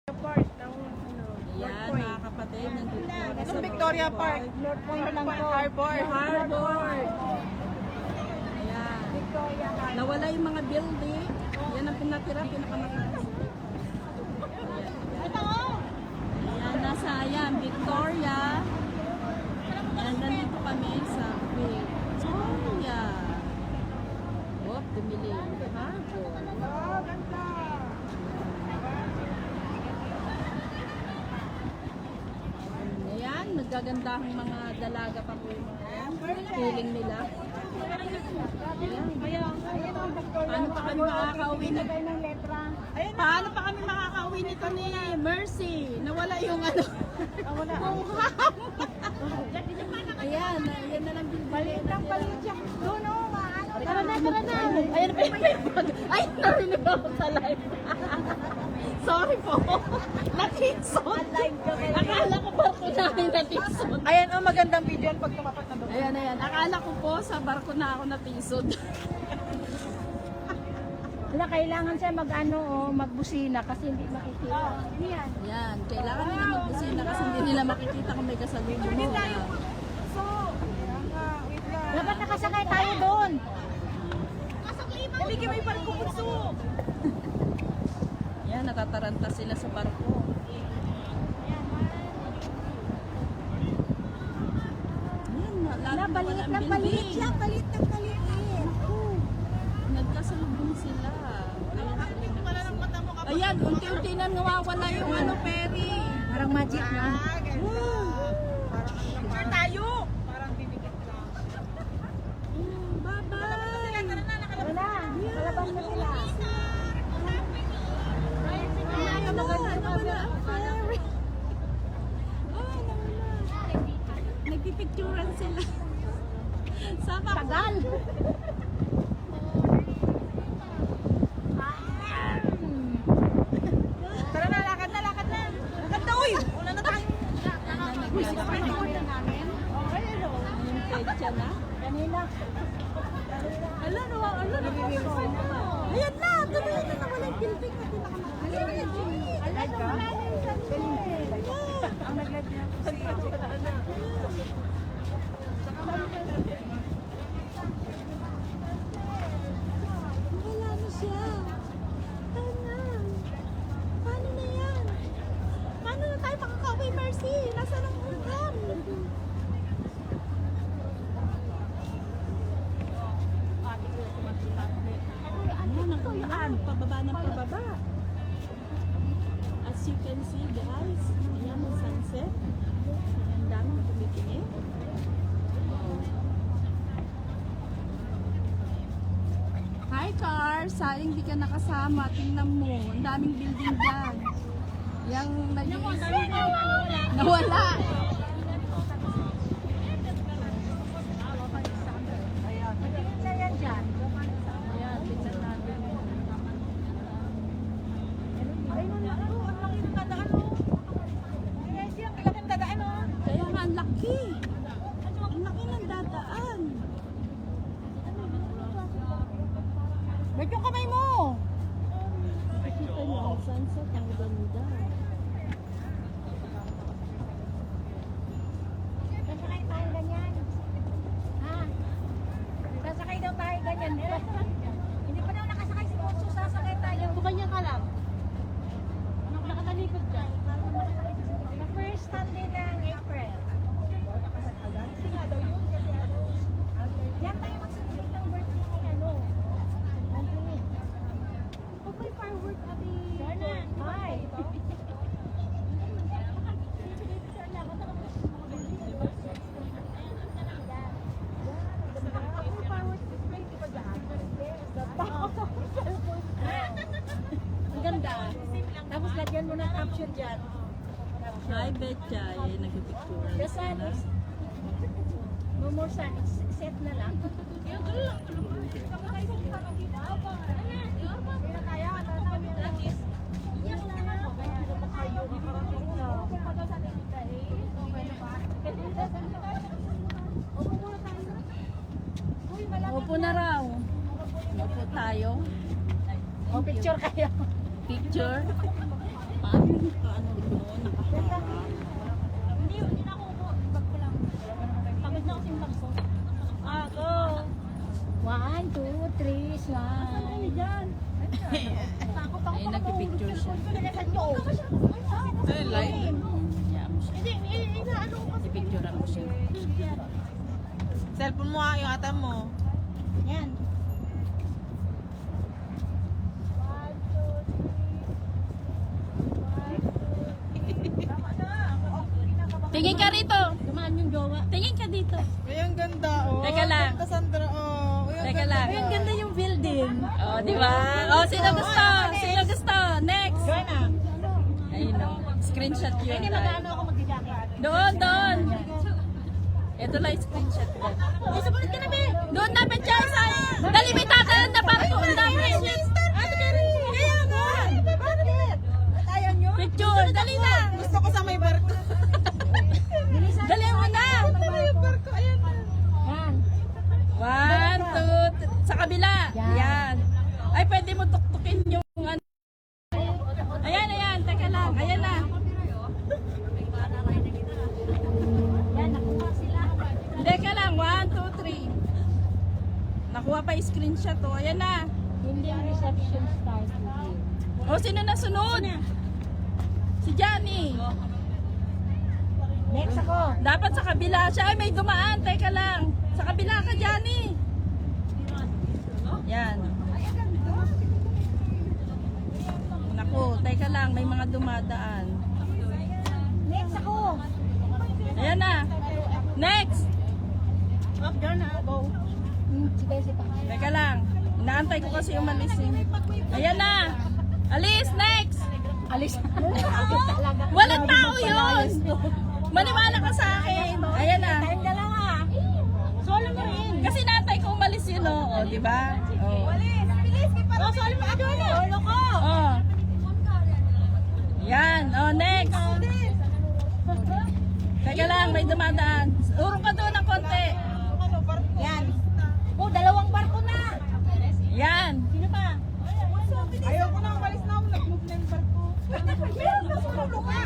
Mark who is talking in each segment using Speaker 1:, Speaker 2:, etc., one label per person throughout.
Speaker 1: Park ng
Speaker 2: Yan, mga kapatid, nandito na sa
Speaker 1: Victoria Park. North Point lang po. Harbor.
Speaker 2: Harbor. Ayan. Nawala yung mga building. Yan ang pinatira, pinakamataas. Ayan, nasa ayan, Victoria. Ayan, nandito kami sa Victoria. Oh, dumili. Harbor.
Speaker 1: Oh, ganda.
Speaker 2: Ayan, nagagandahang mga dalaga pa po yung mga feeling nila. Paano pa kami makakauwi nito? Paano pa kami makakauwi nito ni Mercy? Nawala yung ano. Buham. Ayan, ayan na lang bilbil.
Speaker 1: Palit lang, palit siya. Doon o, maano.
Speaker 2: Tara na, tara na. Ayan pa yung bag. Ay, narinig ako sa live. Sorry po. Natisod. Akala ko barko namin natisod.
Speaker 1: Ayan o, magandang video yan pag tumapat na doon.
Speaker 2: Ayan, ayan. Akala ko po sa barko na ako natisod.
Speaker 3: Wala, kailangan siya mag-ano o magbusina kasi hindi makikita. Yan.
Speaker 2: Yan, kailangan nila magbusina kasi hindi nila makikita kung may kasalubong mo.
Speaker 1: So, wait lang.
Speaker 3: Dapat nakasakay tayo doon.
Speaker 1: Hindi may barko puso.
Speaker 2: Yan, natataranta sila sa barko. Yan,
Speaker 3: Napaliit ng paliit siya, paliit ng paliit.
Speaker 2: Nagkasalubong sila. Ayan, unti-unti na nawawala yung ano, Perry.
Speaker 3: Parang magic na.
Speaker 1: Picture tayo. Parang bibigit lang.
Speaker 2: Bye-bye.
Speaker 3: Wala, kalabas na sila.
Speaker 2: Nawala ang Perry. Nawala. Nagpipicturan sila. Sama ko.
Speaker 3: Tagal.
Speaker 1: Tara na, lakad na, lakad na. Lakad na, uy. Wala na tayo. Uy, sila pa yung namin.
Speaker 2: Yung petsa na.
Speaker 3: Kanina.
Speaker 2: Ala, ayan na, tuloy na nawala yung building na pinakamakalimutan.
Speaker 3: Alam mo, wala na yung sarili.
Speaker 1: Ang nag-live niya po si
Speaker 2: Wala na siya. Tana. Paano na yan? Paano na tayo makakauwi, Mercy? Nasa lang hanggang? Ano, pababa ng pababa. As you can see, guys, ayan ang sunset. Ayan, daming tumitingin. Hi, car. Sayang di ka nakasama. Tingnan mo. Ang daming building dyan. Yang nawala.
Speaker 3: Tingin na yan dyan.
Speaker 2: Ayan, tingnan natin.
Speaker 1: Ay, ano, ang laki ng dadaan, oh. Ay, siya, ang laki ng dadaan, oh.
Speaker 2: Kaya nga, ang laki. Ang laki ng dadaan.
Speaker 3: Ba't yung kamay mo?
Speaker 2: Nakikita niyo ang sunset. Ang ganda.
Speaker 3: Sasakay tayo ganyan. Ha? Sasakay daw tayo ganyan. Hindi pa daw nakasakay si Ponso, sasakay tayo.
Speaker 2: Kanya ka lang. Nakatalikod ka.
Speaker 3: The first Sunday ng April. Diyan tayo mag-celebrate ng birthday ni ano. Anthony.
Speaker 2: Pag may firework, abi.
Speaker 3: Hi.
Speaker 2: Ang ganda.
Speaker 3: Tapos lagyan mo ng caption dyan.
Speaker 2: Hi, Betchay. Nagpipicture.
Speaker 3: The sun is... No more sun. It's set na lang.
Speaker 2: Upo na raw. Upo tayo.
Speaker 3: O, picture kayo.
Speaker 2: Picture. Paano ano doon? Nakaharap.
Speaker 3: Hindi na ako upo. Bag ko lang. Pagod na ako simbagso.
Speaker 1: Ako.
Speaker 3: 1, 2, 3, slide. Diyan.
Speaker 2: Ayun, nagpipicture siya.
Speaker 1: Ay, live.
Speaker 2: Kaya mo siya.
Speaker 3: Inaano ko kasi.
Speaker 2: Ipicturean mo siya.
Speaker 1: Cellphone mo yung ata mo.
Speaker 3: Yan.
Speaker 2: Tingin ka rito. Dumaan yung jowa. Tingin ka dito.
Speaker 1: Ay, ang ganda, oh.
Speaker 2: Teka lang.
Speaker 1: Ganda, Sandra, oh. Uy, ang
Speaker 2: Teka
Speaker 1: ganda.
Speaker 2: lang.
Speaker 1: Uy, ang ganda yung building.
Speaker 2: Oh, di ba? Oh, sino gusto? Sino gusto? Next. Ayun o. Screenshot yun.
Speaker 3: Hindi mag-ano ako mag-jacket.
Speaker 2: Doon. Ito lang yung screenshot ko.
Speaker 3: Ay, sumunod ka na, be.
Speaker 2: Doon na, Betchay. Dali, may tataan na para doon na.
Speaker 1: Kaya nga. Bakit? Ayaw nyo?
Speaker 2: Picture, dali na.
Speaker 1: Gusto ko sa may barko.
Speaker 2: Dali mo na.
Speaker 1: Ano yung barko? Ayan.
Speaker 3: Yan.
Speaker 2: 1, 2, 3. Sa kabila. Yan. Ay, pwede mo tuktukin yung ano. Ayan. Teka lang. Ayan na.
Speaker 3: Yan, nakuha sila.
Speaker 2: Teka lang. 1, 2, 3. Nakuha pa yung screenshot. Oh. Ayan na.
Speaker 3: Hindi ang reception start.
Speaker 2: O, sino na sunod? Si Johnny.
Speaker 3: Next ako.
Speaker 2: Dapat sa kabila siya. Ay, may dumaan. Teka lang. Sa kabila ka, Johnny. Yan. Naku, teka lang. May mga dumadaan.
Speaker 3: Next ako.
Speaker 2: Ayan na. Next.
Speaker 1: Up, dyan na. Go.
Speaker 3: Si Bessie pa.
Speaker 2: Teka lang. Inaantay ko kasi umalis eh. Ayan na. Alis, next.
Speaker 3: Alis. Talaga.
Speaker 2: Walang tao yun. Maniwala ka sa akin. Ayan na.
Speaker 3: Tayong dalawa. Solo mo rin.
Speaker 2: Kasi naantay ko umalis yun, oh. O, di ba? Oh.
Speaker 1: Bilis, kay parang
Speaker 3: Solo mo ka doon. Solo ko.
Speaker 2: Oh. Yan. Oh, next. Teka lang, may dumadaan. Urong ka doon ng konti.
Speaker 1: ano, barko.
Speaker 3: Yan. Oh, dalawang barko na.
Speaker 2: Yan.
Speaker 3: Sino pa?
Speaker 1: Ayaw ko na, umalis na ako. Nag-move na yung barko. Meron na sumulo ka.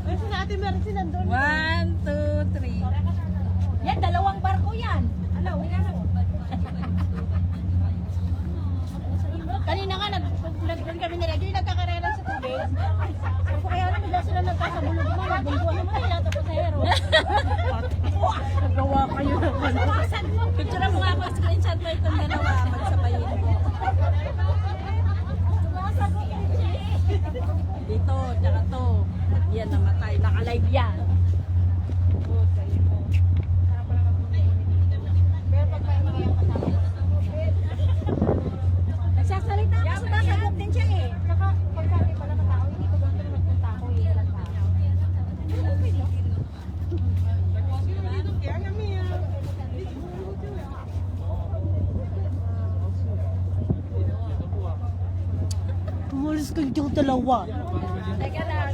Speaker 1: Ay, si Ate Mercy nandun.
Speaker 2: 1, 2, 3.
Speaker 3: Yan, dalawang barko yan. Ano, wala na. Kanina nga, nagdoon kami nila. Yung nagkakarera sa tubig. Sabi ko, kaya lang, bigla sila nagkasabulog mo. Nagbuntuan naman nila ito sa hero.
Speaker 2: Nagawa kayo naman.
Speaker 3: Bawasan mo.
Speaker 2: Picture mo nga ako, screenshot mo itong dalawa. Magsabayin mo.
Speaker 3: Bawasan mo.
Speaker 2: Dito, tsaka to. Yan, namatay. Naka-live yan.
Speaker 3: Nagsasalita ako, sumasagot din siya eh. Saka, pagsabi pala ng tao, hindi ko ganito naman ng tao eh. Walang tao. Okay lang.
Speaker 1: Kaya kami, Umalis ka yung dalawa.
Speaker 2: Teka lang.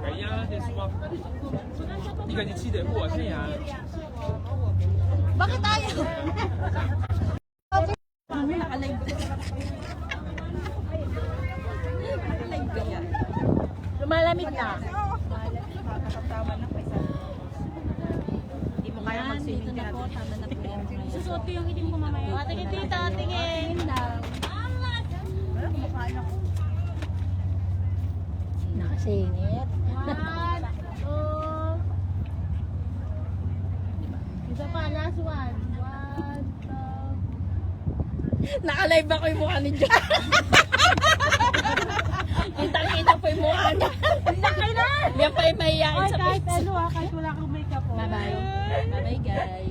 Speaker 4: 改压的是吗？呢個你黐地貨先呀。
Speaker 3: Bakit ayaw?
Speaker 2: Mami, naka-live. Naka-live ka yan.
Speaker 3: Lumalamig na.
Speaker 1: Hindi mo kaya
Speaker 2: Yan, dito na po. Tama na po yan.
Speaker 3: Susuot ko yung itim ko mamaya.
Speaker 2: Tingin dito, tingin.
Speaker 3: Nakasingit. Isa pa, last one.
Speaker 2: Naka-live ako yung mukha ni John. Kita-kita po yung mukha niya. Yan pa yung mahihain sa
Speaker 3: Kahit
Speaker 2: picture.
Speaker 3: ano kahit wala kang makeup.
Speaker 2: Bye-bye. Bye-bye, guys.